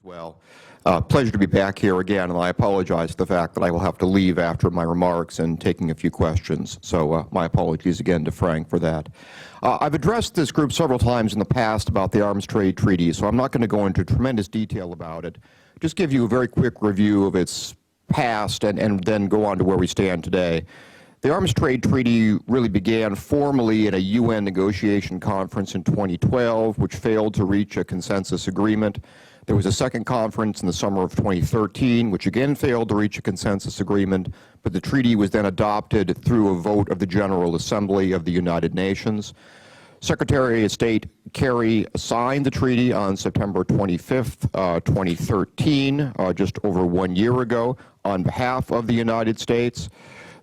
well. Pleasure to be back here again, and I apologize for the fact that I will have to leave after my remarks and taking a few questions. So my apologies again to Frank for that. I've addressed this group several times in the past about the Arms Trade Treaty, so I'm not going to go into tremendous detail about it. Just give you a very quick review of its past and then go on to where we stand today. The Arms Trade Treaty really began formally at a UN negotiation conference in 2012, which failed to reach a consensus agreement. There was a second conference in the summer of 2013, which again failed to reach a consensus agreement, but the treaty was then adopted through a vote of the General Assembly of the United Nations. Secretary of State Kerry signed the treaty on September 25th, 2013, just over 1 year ago, on behalf of the United States.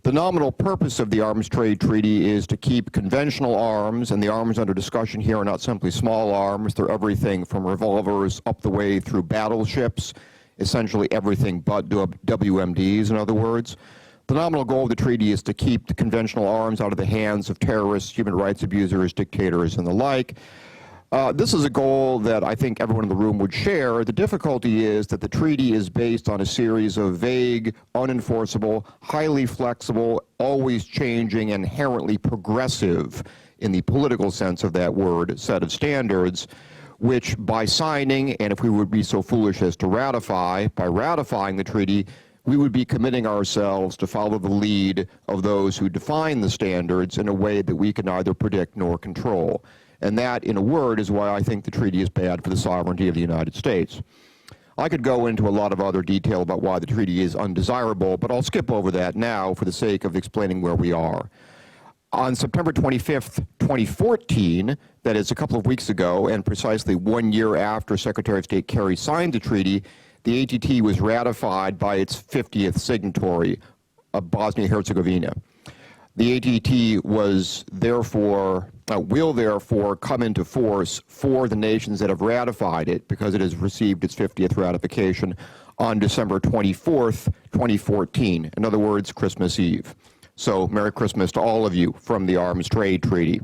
The nominal purpose of the Arms Trade Treaty is to keep conventional arms, and the arms under discussion here are not simply small arms. They're everything from revolvers up the way through battleships, essentially everything but WMDs, in other words. The nominal goal of the treaty is to keep the conventional arms out of the hands of terrorists, human rights abusers, dictators, and the like. This is a goal that I think everyone in the room would share. The difficulty is that the treaty is based on a series of vague, unenforceable, highly flexible, always changing, inherently progressive, in the political sense of that word, set of standards, which by signing, and if we would be so foolish as to ratify, by ratifying the treaty, we would be committing ourselves to follow the lead of those who define the standards in a way that we can neither predict nor control. And that, in a word, is why I think the treaty is bad for the sovereignty of the United States. I could go into a lot of other detail about why the treaty is undesirable, but I'll skip over that now for the sake of explaining where we are. On September 25th, 2014, that is a couple of weeks ago, and precisely 1 year after Secretary of State Kerry signed the treaty, the ATT was ratified by its 50th signatory, Bosnia-Herzegovina. The ATT was therefore, will therefore come into force for the nations that have ratified it because it has received its 50th ratification on December 24th, 2014. In other words, Christmas Eve. So Merry Christmas to all of you from the Arms Trade Treaty.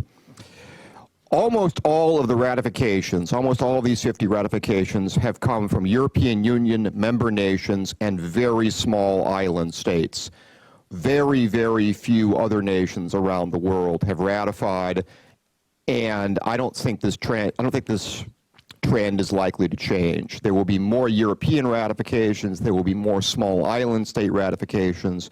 Almost all of the ratifications, almost all of these 50 ratifications have come from European Union member nations and very small island states. Very, very few other nations around the world have ratified, and I don't think this trend is likely to change. There will be more European ratifications, there will be more small island state ratifications,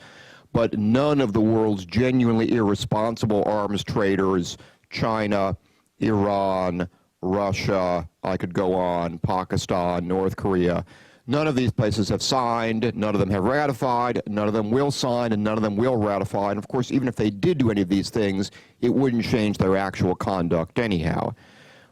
but none of the world's genuinely irresponsible arms traders, China, Iran, Russia, I could go on, Pakistan, North Korea, none of these places have signed, none of them have ratified, none of them will sign, and none of them will ratify. And of course, even if they did do any of these things, it wouldn't change their actual conduct anyhow.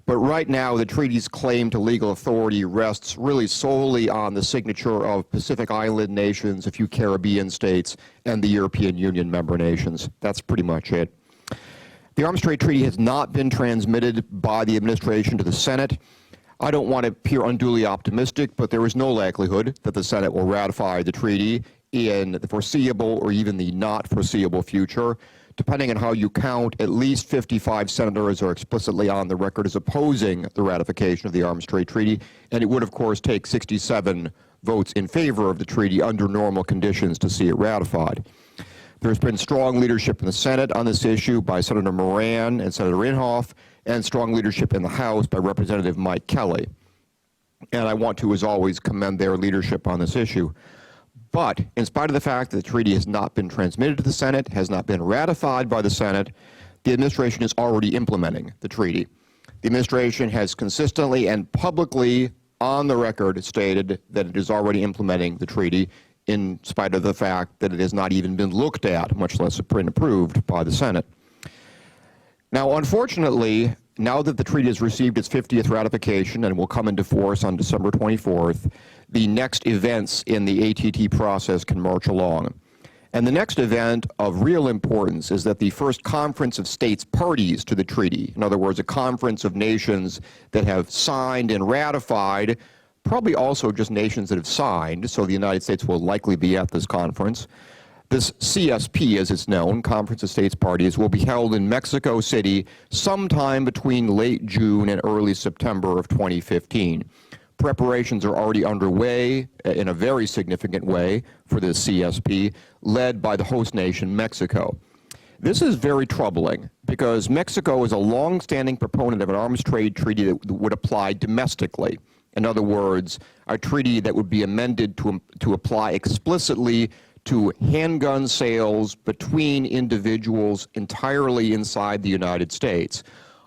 But right now, the treaty's claim to legal authority rests really solely on the signature of Pacific Island nations, a few Caribbean states, and the European Union member nations. That's pretty much it. The Arms Trade Treaty has not been transmitted by the administration to the Senate. I don't want to appear unduly optimistic, but there is no likelihood that the Senate will ratify the treaty in the foreseeable or even the not foreseeable future. Depending on how you count, at least 55 senators are explicitly on the record as opposing the ratification of the Arms Trade Treaty, and it would, of course, take 67 votes in favor of the treaty under normal conditions to see it ratified. There's been strong leadership in the Senate on this issue by Senator Moran and Senator Inhofe, and strong leadership in the House by Representative Mike Kelly. And I want to, as always, commend their leadership on this issue. But in spite of the fact that the treaty has not been transmitted to the Senate, has not been ratified by the Senate, the administration is already implementing the treaty. The administration has consistently and publicly on the record stated that it is already implementing the treaty, in spite of the fact that it has not even been looked at, much less been approved by the Senate. Now, unfortunately, now that the treaty has received its 50th ratification and will come into force on December 24th, the next events in the ATT process can march along. And the next event of real importance is that the first conference of states parties to the treaty, in other words, a conference of nations that have signed and ratified, probably also just nations that have signed, so the United States will likely be at this conference. This CSP, as it's known, Conference of States Parties, will be held in Mexico City sometime between late June and early September of 2015. Preparations are already underway in a very significant way for the CSP, led by the host nation, Mexico. This is very troubling because Mexico is a long-standing proponent of an arms trade treaty that would apply domestically. In other words, a treaty that would be amended to apply explicitly to handgun sales between individuals entirely inside the United States,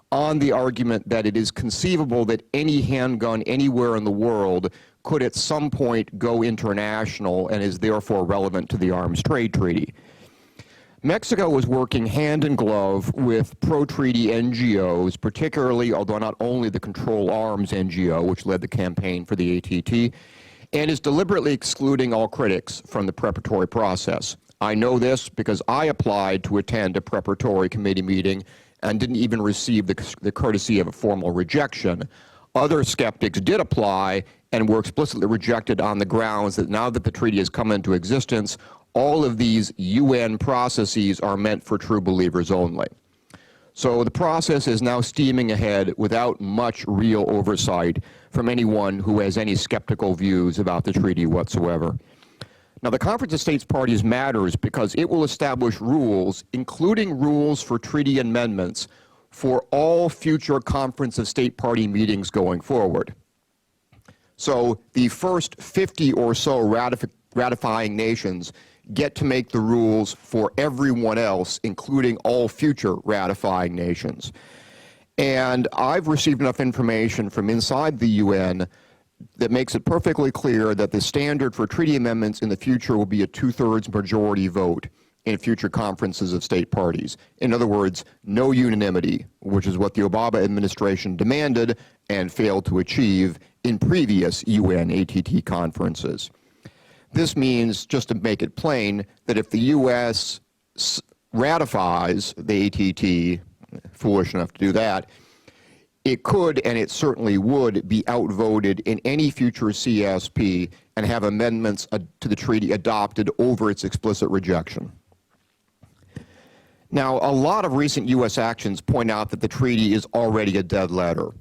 on the argument that it is conceivable that any handgun anywhere in the world could at some point go international and is therefore relevant to the arms trade treaty. Mexico was working hand in glove with pro-treaty NGOs, particularly, although not only the Control Arms NGO, which led the campaign for the ATT, and is deliberately excluding all critics from the preparatory process. I know this because I applied to attend a preparatory committee meeting and didn't even receive the courtesy of a formal rejection. Other skeptics did apply and were explicitly rejected on the grounds that now that the treaty has come into existence, all of these UN processes are meant for true believers only. So the process is now steaming ahead without much real oversight from anyone who has any skeptical views about the treaty whatsoever. Now, the Conference of States Parties matters because it will establish rules, including rules for treaty amendments, for all future Conference of State Party meetings going forward. So the first 50 or so ratifying nations get to make the rules for everyone else, including all future ratifying nations. And I've received enough information from inside the UN that makes it perfectly clear that the standard for treaty amendments in the future will be a 2/3 majority vote in future conferences of state parties. In other words, no unanimity, which is what the Obama administration demanded and failed to achieve in previous UN ATT conferences. This means, just to make it plain, that if the U.S. ratifies the ATT, foolish enough to do that, it could, and it certainly would, be outvoted in any future CSP and have amendments to the treaty adopted over its explicit rejection. Now, a lot of recent U.S. actions point out that the treaty is already a dead letter.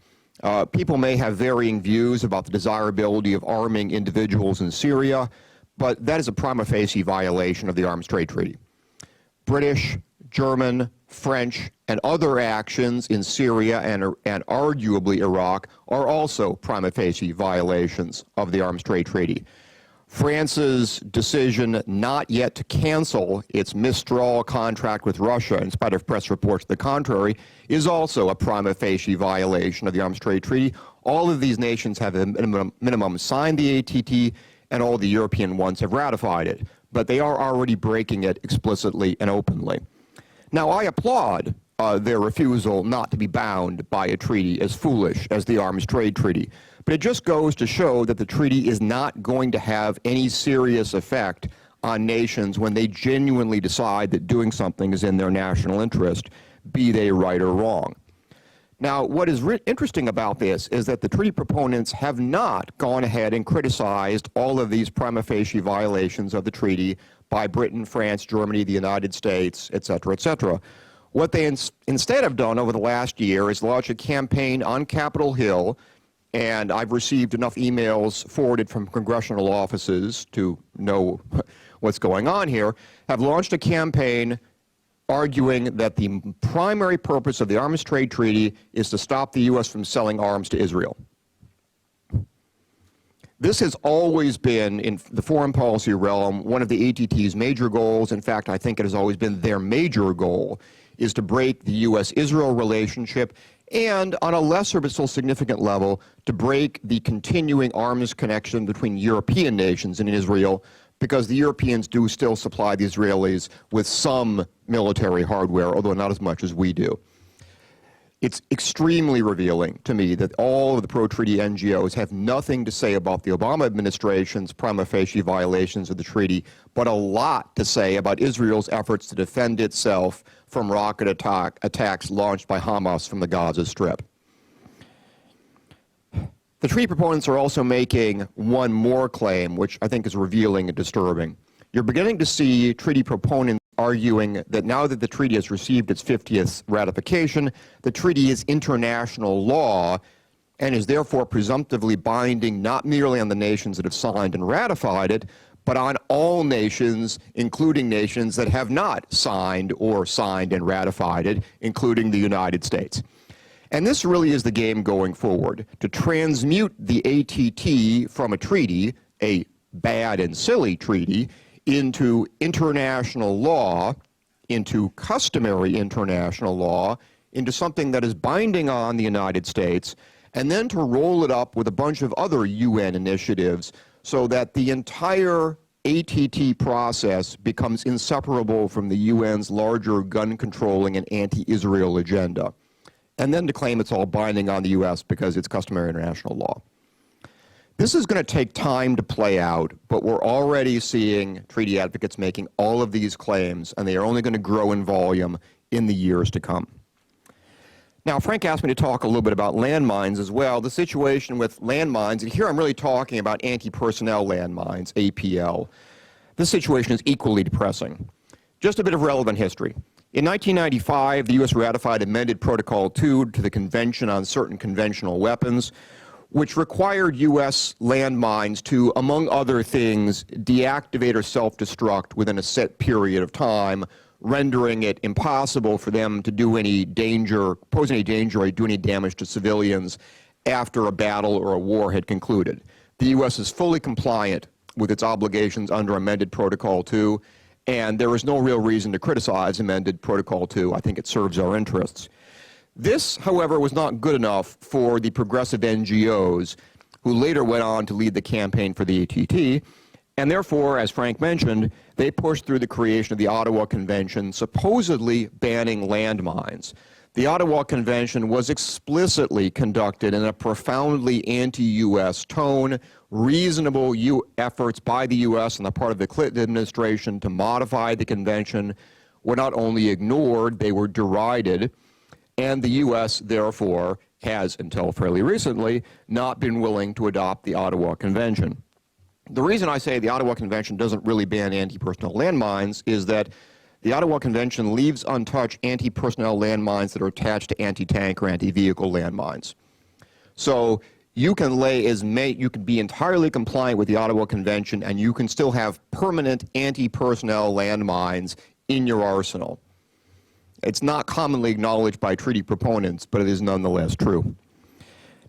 People may have varying views about the desirability of arming individuals in Syria, but that is a prima facie violation of the Arms Trade Treaty. British, German, French, and other actions in Syria and arguably Iraq are also prima facie violations of the Arms Trade Treaty. France's decision not yet to cancel its Mistral contract with Russia, in spite of press reports to the contrary, is also a prima facie violation of the Arms Trade Treaty. All of these nations have a minimum signed the ATT, and all the European ones have ratified it, but they are already breaking it explicitly and openly. Now, I applaud their refusal not to be bound by a treaty as foolish as the Arms Trade Treaty, but it just goes to show that the treaty is not going to have any serious effect on nations when they genuinely decide that doing something is in their national interest, be they right or wrong. Now, what is interesting about this is that the treaty proponents have not gone ahead and criticized all of these prima facie violations of the treaty by Britain, France, Germany, the United States, et cetera, et cetera. What they instead have done over the last year is launch a campaign on Capitol Hill, and I've received enough emails forwarded from congressional offices to know what's going on here, have launched a campaign arguing that the primary purpose of the Arms Trade Treaty is to stop the U.S. from selling arms to Israel. This has always been, in the foreign policy realm, one of the ATT's major goals. In fact, I think it has always been their major goal, is to break the U.S.-Israel relationship and, on a lesser but still significant level, to break the continuing arms connection between European nations and Israel, because the Europeans do still supply the Israelis with some military hardware, although not as much as we do. It's extremely revealing to me that all of the pro-treaty NGOs have nothing to say about the Obama administration's prima facie violations of the treaty, but a lot to say about Israel's efforts to defend itself from rocket attacks launched by Hamas from the Gaza Strip. The treaty proponents are also making one more claim, which I think is revealing and disturbing. You're beginning to see treaty proponents arguing that now that the treaty has received its 50th ratification, the treaty is international law, and is therefore presumptively binding not merely on the nations that have signed and ratified it, but on all nations, including nations that have not signed or signed and ratified it, including the United States. And this really is the game going forward, to transmute the ATT from a treaty, a bad and silly treaty, into international law, into customary international law, into something that is binding on the United States, and then to roll it up with a bunch of other UN initiatives so that the entire ATT process becomes inseparable from the UN's larger gun-controlling and anti-Israel agenda, and then to claim it's all binding on the U.S. because it's customary international law. This is going to take time to play out, but we're already seeing treaty advocates making all of these claims, and they are only going to grow in volume in the years to come. Now, Frank asked me to talk a little bit about landmines as well. The situation with landmines, and here I'm really talking about anti-personnel landmines, APL. This situation is equally depressing. Just a bit of relevant history. In 1995, the U.S. ratified Amended Protocol 2 to the Convention on Certain Conventional Weapons, which required U.S. landmines to, among other things, deactivate or self-destruct within a set period of time, rendering it impossible for them to do any danger, pose any danger or do any damage to civilians after a battle or a war had concluded. The U.S. is fully compliant with its obligations under Amended Protocol 2, and there is no real reason to criticize Amended Protocol 2. I think it serves our interests. This, however, was not good enough for the progressive NGOs who later went on to lead the campaign for the ATT, and therefore, as Frank mentioned, they pushed through the creation of the Ottowa Convention, supposedly banning landmines. The Ottowa Convention was explicitly conducted in a profoundly anti-U.S. tone. Reasonable efforts by the U.S. on the part of the Clinton administration to modify the convention were not only ignored, they were derided, and the U.S. therefore has, until fairly recently, not been willing to adopt the Ottowa Convention. The reason I say the Ottowa Convention doesn't really ban anti-personnel landmines is that the Ottowa Convention leaves untouched anti-personnel landmines that are attached to anti-tank or anti-vehicle landmines. So you can you can be entirely compliant with the Ottowa Convention, and you can still have permanent anti-personnel landmines in your arsenal. It's not commonly acknowledged by treaty proponents, but it is nonetheless true.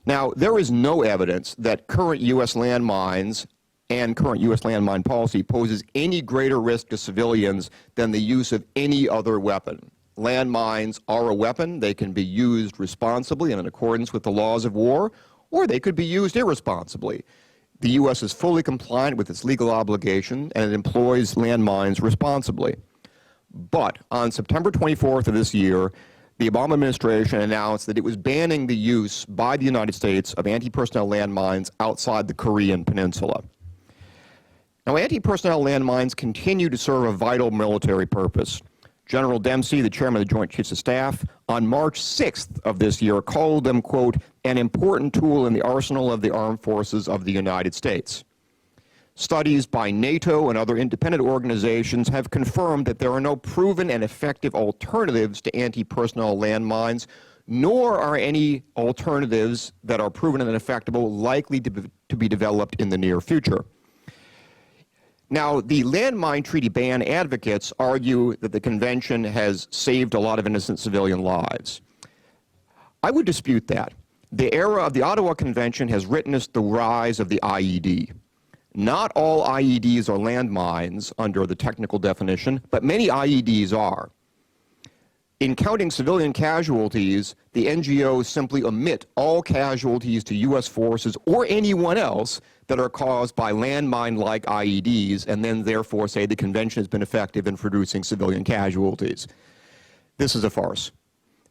Now, there is no evidence that current U.S. landmines and current U.S. landmine policy poses any greater risk to civilians than the use of any other weapon. Landmines are a weapon. They can be used responsibly and in accordance with the laws of war, or they could be used irresponsibly. The U.S. is fully compliant with its legal obligation, and it employs landmines responsibly. But on September 24th of this year, the Obama administration announced that it was banning the use by the United States of anti-personnel landmines outside the Korean Peninsula. Now, anti-personnel landmines continue to serve a vital military purpose. General Dempsey, the chairman of the Joint Chiefs of Staff, on March 6th of this year called them, quote, an important tool in the arsenal of the armed forces of the United States. Studies by NATO and other independent organizations have confirmed that there are no proven and effective alternatives to anti-personnel landmines, nor are any alternatives that are proven and effective likely to be developed in the near future. Now, the landmine treaty ban advocates argue that the convention has saved a lot of innocent civilian lives. I would dispute that. The era of the Ottowa Convention has witnessed the rise of the IED. Not all IEDs are landmines under the technical definition, but many IEDs are. In counting civilian casualties, the NGOs simply omit all casualties to U.S. forces or anyone else that are caused by landmine-like IEDs, and then therefore say the convention has been effective in reducing civilian casualties. This is a farce.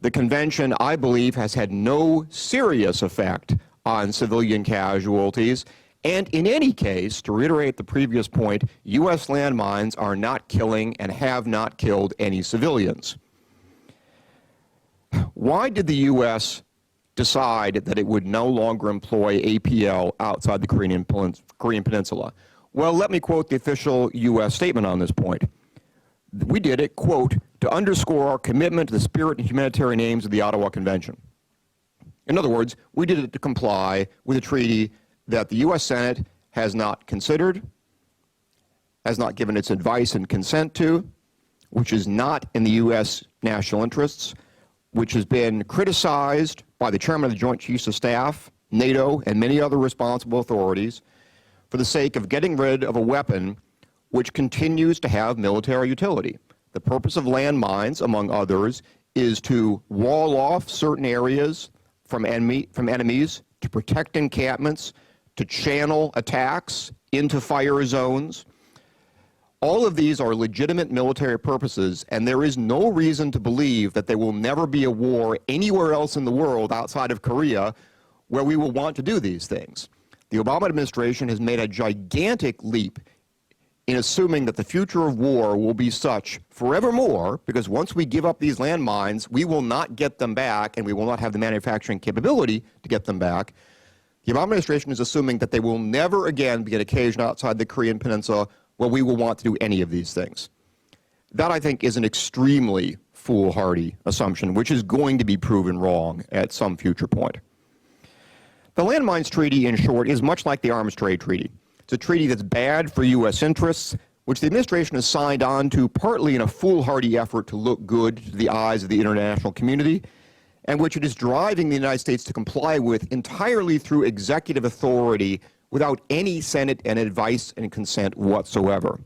The convention, I believe, has had no serious effect on civilian casualties, and in any case, to reiterate the previous point, U.S. landmines are not killing and have not killed any civilians. Why did the U.S. decide that it would no longer employ APL outside the Korean Peninsula? Well, let me quote the official U.S. statement on this point. We did it, quote, to underscore our commitment to the spirit and humanitarian aims of the Ottowa Convention. In other words, we did it to comply with a treaty that the U.S. Senate has not considered, has not given its advice and consent to, which is not in the U.S. national interests, which has been criticized by the Chairman of the Joint Chiefs of Staff, NATO, and many other responsible authorities for the sake of getting rid of a weapon which continues to have military utility. The purpose of landmines, among others, is to wall off certain areas from enemies, to protect encampments, to channel attacks into fire zones. All of these are legitimate military purposes, and there is no reason to believe that there will never be a war anywhere else in the world outside of Korea where we will want to do these things. The Obama administration has made a gigantic leap in assuming that the future of war will be such forevermore, because once we give up these landmines, we will not get them back, and we will not have the manufacturing capability to get them back. The Obama administration is assuming that there will never again be an occasion outside the Korean Peninsula where we will want to do any of these things. That, I think, is an extremely foolhardy assumption, which is going to be proven wrong at some future point. The Landmines Treaty, in short, is much like the Arms Trade Treaty. It's a treaty that's bad for U.S. interests, which the administration has signed on to partly in a foolhardy effort to look good to the eyes of the international community, and which it is driving the United States to comply with entirely through executive authority without any Senate and advice and consent whatsoever.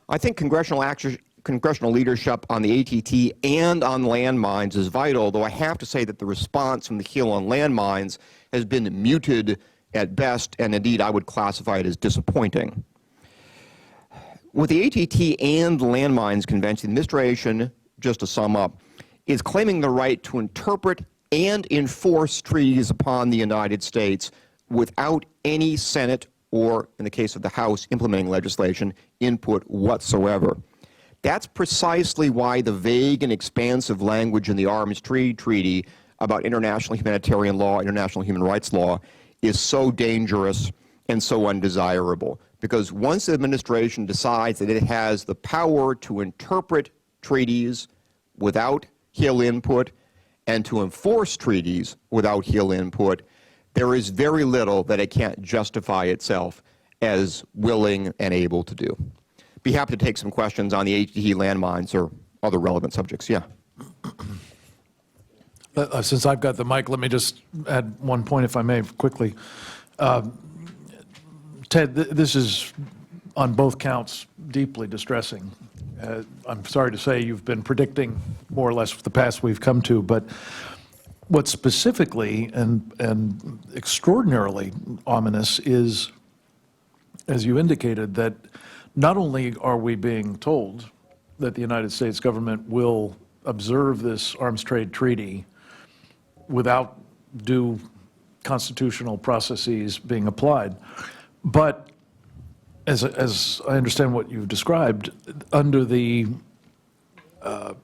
I think congressional leadership on the ATT and on landmines is vital, though I have to say that the response from the Hill on landmines has been muted at best, and indeed I would classify it as disappointing. With the ATT and Landmines Convention, the administration, just to sum up, is claiming the right to interpret and enforce treaties upon the United States without any Senate or, in the case of the House implementing legislation, input whatsoever. That's precisely why the vague and expansive language in the Arms Trade Treaty about international humanitarian law, international human rights law, is so dangerous and so undesirable. Because once the administration decides that it has the power to interpret treaties without Hill input and to enforce treaties without Hill input, there is very little that it can't justify itself as willing and able to do. Be happy to take some questions on the ATT landmines or other relevant subjects. Yeah. Since I've got the mic, let me just add one point, if I may, quickly. Ted, this is, on both counts, deeply distressing. I'm sorry to say you've been predicting more or less the path we've come to, but what's specifically and extraordinarily ominous is, as you indicated, that not only are we being told that the United States government will observe this arms trade treaty without due constitutional processes being applied, but as I understand what you've described, under the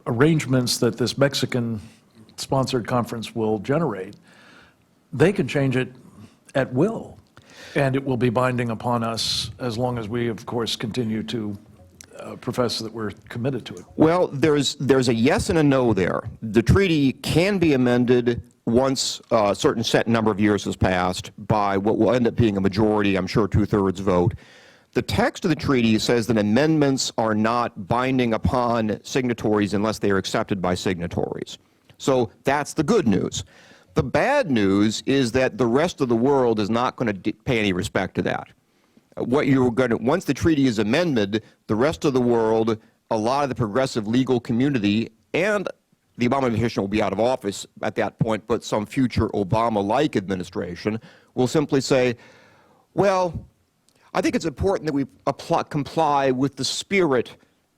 arrangements that this Mexican-sponsored conference will generate, they can change it at will, and it will be binding upon us as long as we, of course, continue to profess that we're committed to it. Well, there's a yes and a no there. The treaty can be amended once a certain set number of years has passed by what will end up being a majority, I'm sure 2/3 vote. The text of the treaty says that amendments are not binding upon signatories unless they are accepted by signatories. So that's the good news. The bad news is that the rest of the world is not going to pay any respect to that. Once the treaty is amended, the rest of the world, a lot of the progressive legal community, and the Obama administration will be out of office at that point, but some future Obama-like administration will simply say, well, I think it's important that we comply with the spirit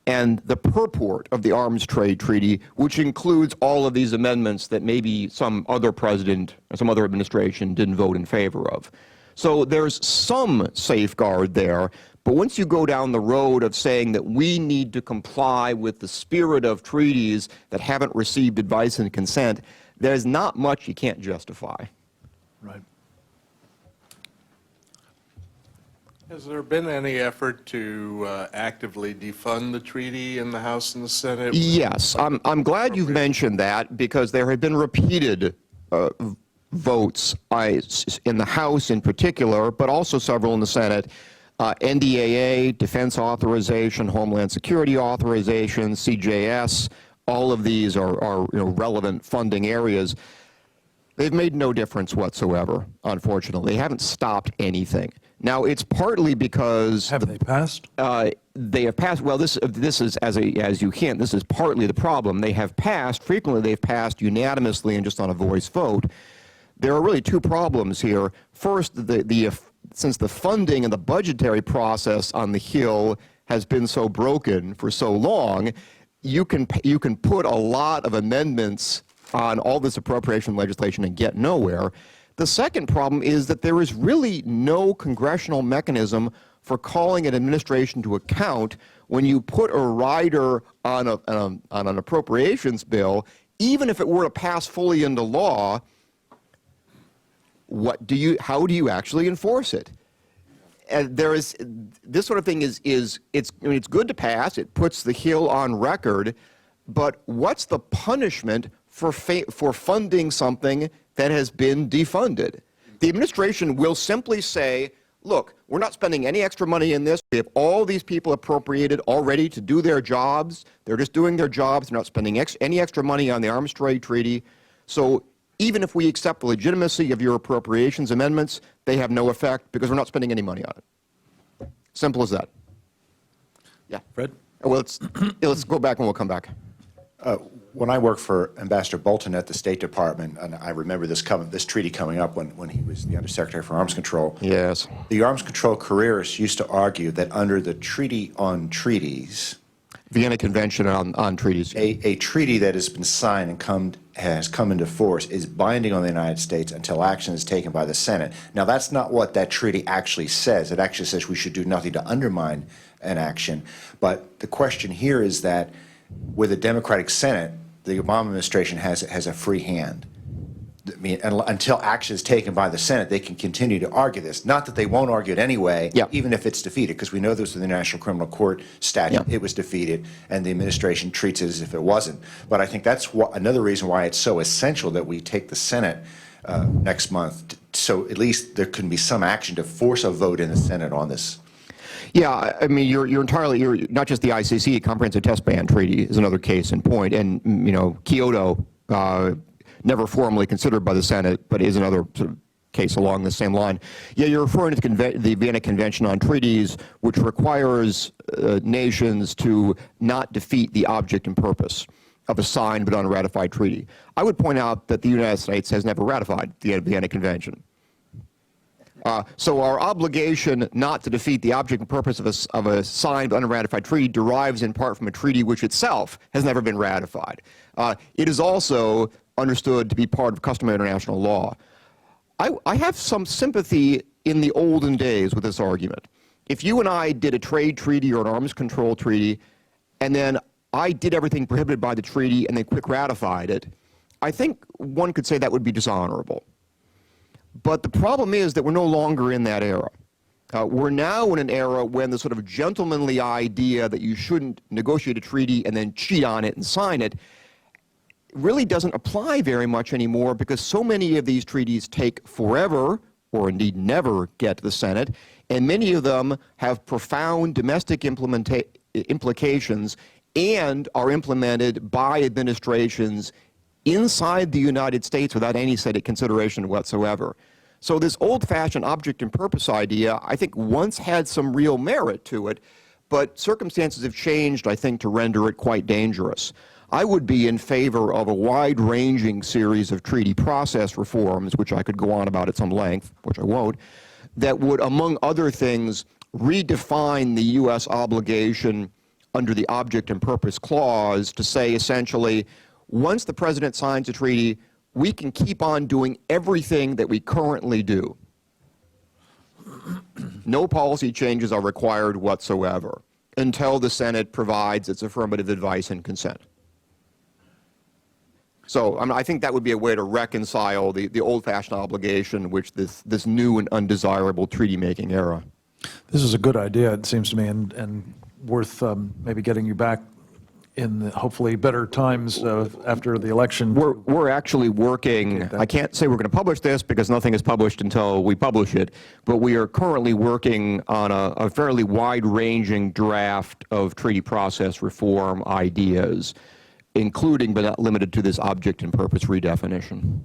and the purport of the Arms Trade Treaty, which includes all of these amendments that maybe some other president or some other administration didn't vote in favor of. So there's some safeguard there, but once you go down the road of saying that we need to comply with the spirit of treaties that haven't received advice and consent, there's not much you can't justify. Right. Has there been any effort to actively defund the treaty in the House and the Senate? Yes, I'm glad you've mentioned that, because there have been repeated votes in the House in particular, but also several in the Senate. NDAA, defense authorization, Homeland Security authorization, CJS, all of these are relevant funding areas. They've made no difference whatsoever, unfortunately. They haven't stopped anything. Now, it's partly because... Have they passed? They have passed. Well, this is, as you hint, this is partly the problem. They have passed. Frequently, they've passed unanimously and just on a voice vote. There are really two problems here. First, since the funding and the budgetary process on the Hill has been so broken for so long, you can put a lot of amendments on all this appropriation legislation and get nowhere. The second problem is that there is really no congressional mechanism for calling an administration to account when you put a rider on an appropriations bill. Even if it were to pass fully into law, how do you actually enforce it? And this sort of thing it's good to pass. It puts the Hill on record, but what's the punishment for funding something that has been defunded? The administration will simply say, look, we're not spending any extra money in this. We have all these people appropriated already to do their jobs. They're just doing their jobs. They're not spending any extra money on the Arms Trade Treaty. So even if we accept the legitimacy of your appropriations amendments, they have no effect because we're not spending any money on it. Simple as that. Yeah. Fred? Well, let's go back and we'll come back. When I worked for Ambassador Bolton at the State Department, and I remember this treaty coming up when he was the Undersecretary for Arms Control. Yes. The arms control careerists used to argue that under the Treaty on Treaties, Vienna Convention on Treaties. A treaty that has been signed and has come into force is binding on the United States until action is taken by the Senate. Now, that's not what that treaty actually says. It actually says we should do nothing to undermine an action. But the question here is that with a Democratic Senate, the Obama administration has a free hand. I mean, until action is taken by the Senate, they can continue to argue this. Not that they won't argue it anyway, yeah, even if it's defeated, because we know this with the International Criminal Court statute. Yeah. It was defeated, and the administration treats it as if it wasn't. But I think that's another reason why it's so essential that we take the Senate next month, so at least there can be some action to force a vote in the Senate on this. Yeah, I mean, you're not just the ICC, Comprehensive Test Ban Treaty is another case in point, and Kyoto, never formally considered by the Senate, but is another sort of case along the same line. Yeah, you're referring to the Vienna Convention on Treaties, which requires nations to not defeat the object and purpose of a signed but unratified treaty. I would point out that the United States has never ratified the Vienna Convention. So our obligation not to defeat the object and purpose of a signed but unratified treaty derives in part from a treaty which itself has never been ratified. It is also understood to be part of customary international law. I have some sympathy in the olden days with this argument. If you and I did a trade treaty or an arms control treaty, and then I did everything prohibited by the treaty and then quick ratified it, I think one could say that would be dishonorable. But the problem is that we're no longer in that era. We're now in an era when the sort of gentlemanly idea that you shouldn't negotiate a treaty and then cheat on it and sign it really doesn't apply very much anymore, because so many of these treaties take forever, or indeed never, get to the Senate, and many of them have profound domestic implications and are implemented by administrations inside the United States without any Senate consideration whatsoever. So this old-fashioned object and purpose idea, I think, once had some real merit to it, but circumstances have changed, I think, to render it quite dangerous. I would be in favor of a wide-ranging series of treaty process reforms, which I could go on about at some length, which I won't, that would, among other things, redefine the U.S. obligation under the object and purpose clause to say, essentially, once the president signs a treaty, we can keep on doing everything that we currently do. No policy changes are required whatsoever until the Senate provides its affirmative advice and consent. So I think that would be a way to reconcile the old-fashioned obligation with this new and undesirable treaty-making era. This is a good idea, it seems to me, and worth maybe getting you back hopefully better times after the election. We're actually working, I can't say we're going to publish this because nothing is published until we publish it, but we are currently working on a fairly wide-ranging draft of treaty process reform ideas, including but not limited to this object and purpose redefinition.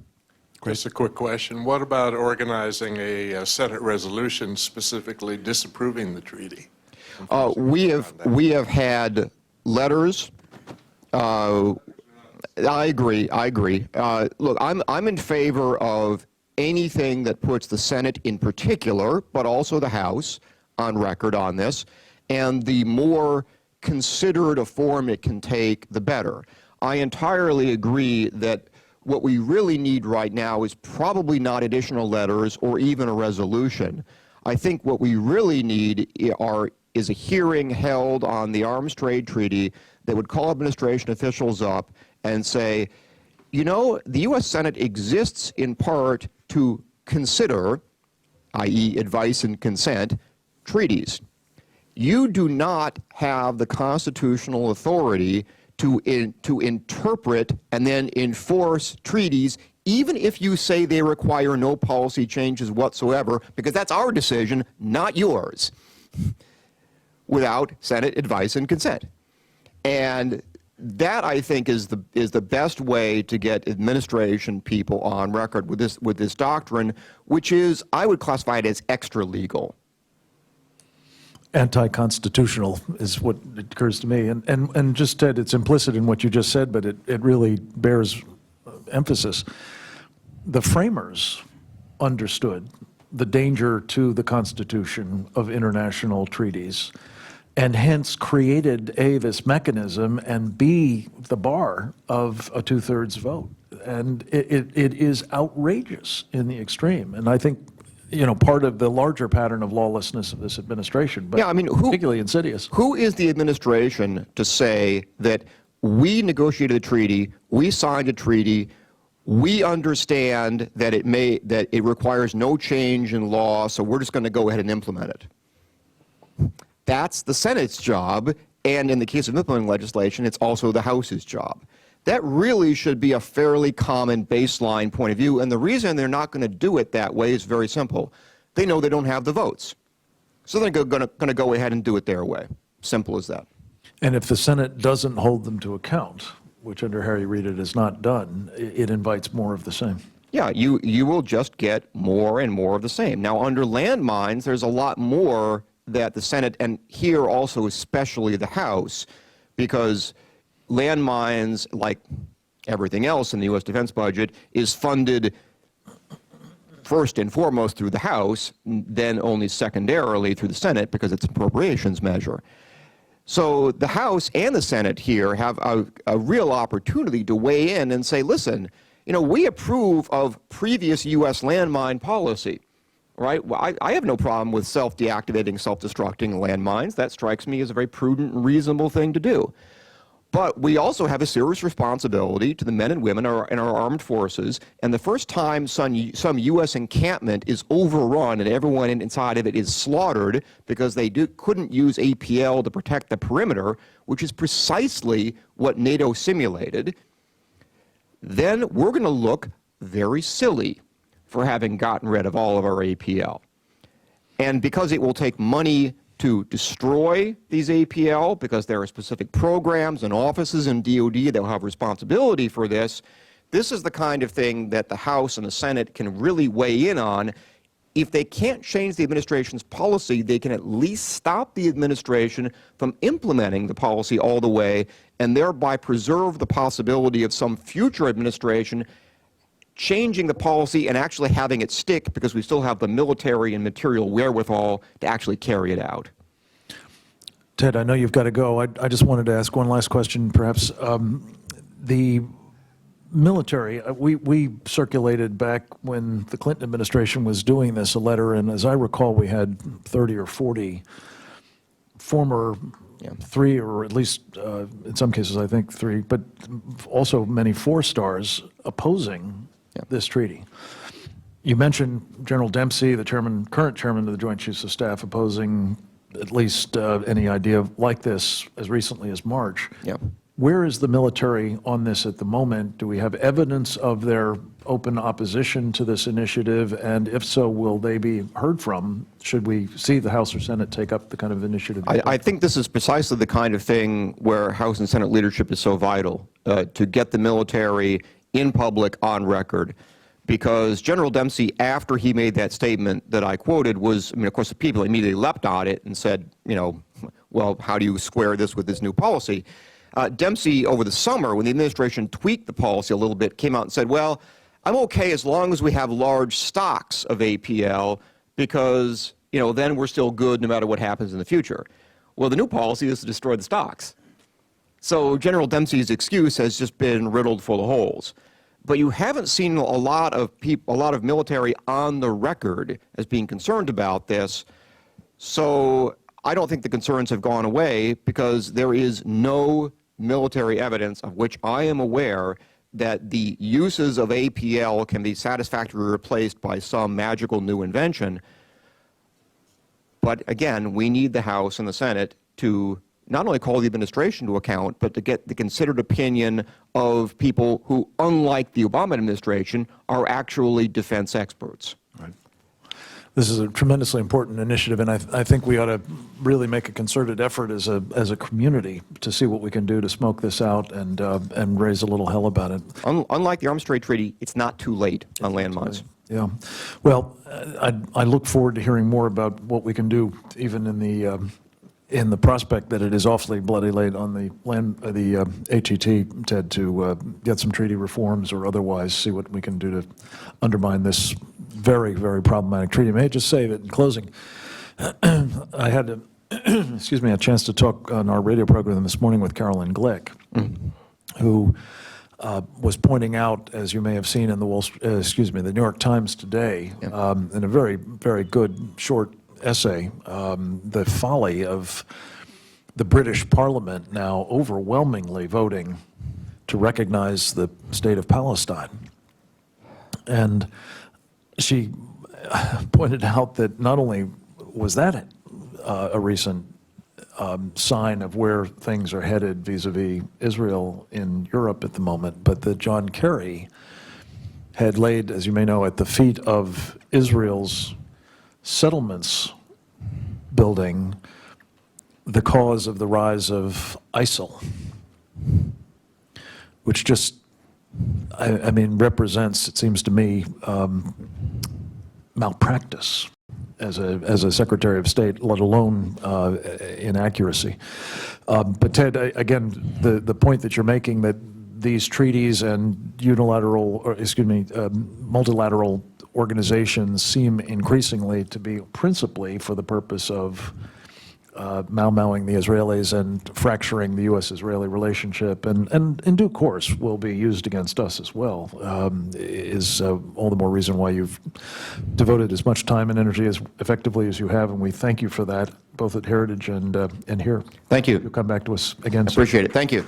Just a quick question. What about organizing a Senate resolution specifically disapproving the treaty? We have had letters. I agree. Look, I'm in favor of anything that puts the Senate in particular, but also the House, on record on this, and the more considered a form it can take, the better. I entirely agree that what we really need right now is probably not additional letters or even a resolution. I think what we really need is a hearing held on the Arms Trade Treaty that would call administration officials up and say, you know, the U.S. Senate exists in part to consider, i.e. advice and consent, treaties. You do not have the constitutional authority to interpret and then enforce treaties, even if you say they require no policy changes whatsoever, because that's our decision, not yours, without Senate advice and consent. And that, I think, is the best way to get administration people on record with this doctrine, which is, I would classify it as extra legal. Anti-constitutional is what occurs to me. And just, Ted, it's implicit in what you just said, but it really bears emphasis. The framers understood the danger to the Constitution of international treaties, and hence created A, this mechanism, and B, the bar of a two-thirds vote. And it is outrageous in the extreme. And I think, you know, part of the larger pattern of lawlessness of this administration, but yeah, I mean, particularly insidious. Who is the administration to say that we negotiated a treaty, we signed a treaty, we understand that it requires no change in law, so we're just going to go ahead and implement it? That's the Senate's job, and in the case of implementing legislation, it's also the House's job. That really should be a fairly common baseline point of view, and the reason they're not going to do it that way is very simple. They know they don't have the votes, so they're going to go ahead and do it their way. Simple as that. And if the Senate doesn't hold them to account, which under Harry Reid it has not done, it invites more of the same. Yeah, you will just get more and more of the same. Now, under landmines, there's a lot more that the Senate, and here also especially the House, because landmines, like everything else in the U.S. defense budget, is funded first and foremost through the House, then only secondarily through the Senate because it's an appropriations measure. So the House and the Senate here have a real opportunity to weigh in and say, listen, you know, we approve of previous U.S. landmine policy. Right? Well, I have no problem with self-deactivating, self-destructing landmines. That strikes me as a very prudent and reasonable thing to do. But we also have a serious responsibility to the men and women in our armed forces, and the first time some U.S. encampment is overrun and everyone inside of it is slaughtered because they couldn't use APL to protect the perimeter, which is precisely what NATO simulated, then we're going to look very silly for having gotten rid of all of our APL. And because it will take money to destroy these APL, because there are specific programs and offices in DOD that will have responsibility for this, this is the kind of thing that the House and the Senate can really weigh in on. If they can't change the administration's policy, they can at least stop the administration from implementing the policy all the way and thereby preserve the possibility of some future administration changing the policy and actually having it stick, because we still have the military and material wherewithal to actually carry it out. Ted, I know you've got to go. I just wanted to ask one last question, perhaps. The military, we circulated back when the Clinton administration was doing this, a letter, and as I recall, we had 30 or 40 former, three, or at least in some cases, I think 3, but also many 4-stars opposing this treaty. You mentioned General Dempsey, the current chairman of the Joint Chiefs of Staff, opposing at least any idea like this as recently as March. Yeah. Where is the military on this at the moment? Do we have evidence of their open opposition to this initiative? And if so, will they be heard from? Should we see the House or Senate take up the kind of initiative? I think this is precisely the kind of thing where House and Senate leadership is so vital, to get the military in public on record. Because General Dempsey, after he made that statement that I quoted, was, I mean, of course, the people immediately leapt on it and said, you know, well, how do you square this with this new policy? Dempsey, over the summer, when the administration tweaked the policy a little bit, came out and said, well, I'm okay as long as we have large stocks of APL, because, you know, then we're still good no matter what happens in the future. Well, the new policy is to destroy the stocks. So General Dempsey's excuse has just been riddled full of holes. But you haven't seen a lot of military on the record as being concerned about this. So I don't think the concerns have gone away, because there is no military evidence of which I am aware that the uses of APL can be satisfactorily replaced by some magical new invention. But again, we need the House and the Senate to not only call the administration to account, but to get the considered opinion of people who, unlike the Obama administration, are actually defense experts. Right. This is a tremendously important initiative, and I think we ought to really make a concerted effort as a community to see what we can do to smoke this out and raise a little hell about it. Unlike the Arms Trade Treaty, it's not too late on landmines. Yeah. Well, I look forward to hearing more about what we can do, even in the prospect that it is awfully bloody late on the HET, Ted, to get some treaty reforms or otherwise see what we can do to undermine this very, very problematic treaty. May I just say that in closing, I had a chance to talk on our radio program this morning with Carolyn Glick, who was pointing out, as you may have seen in the New York Times today, in a very, very good short essay, the folly of the British Parliament now overwhelmingly voting to recognize the state of Palestine. And she pointed out that not only was that a recent sign of where things are headed vis-a-vis Israel in Europe at the moment, but that John Kerry had laid, as you may know, at the feet of Israel's settlements building the cause of the rise of ISIL, which just, I mean, represents, it seems to me, malpractice as a Secretary of State, let alone inaccuracy. But Ted, again, the point that you're making, that these treaties and multilateral organizations seem increasingly to be principally for the purpose of Mau-Mauing the Israelis and fracturing the U.S.-Israeli relationship, and in due course will be used against us as well, is all the more reason why you've devoted as much time and energy as effectively as you have, and we thank you for that, both at Heritage and here. Thank you. You'll come back to us again soon. Appreciate it. Thank you.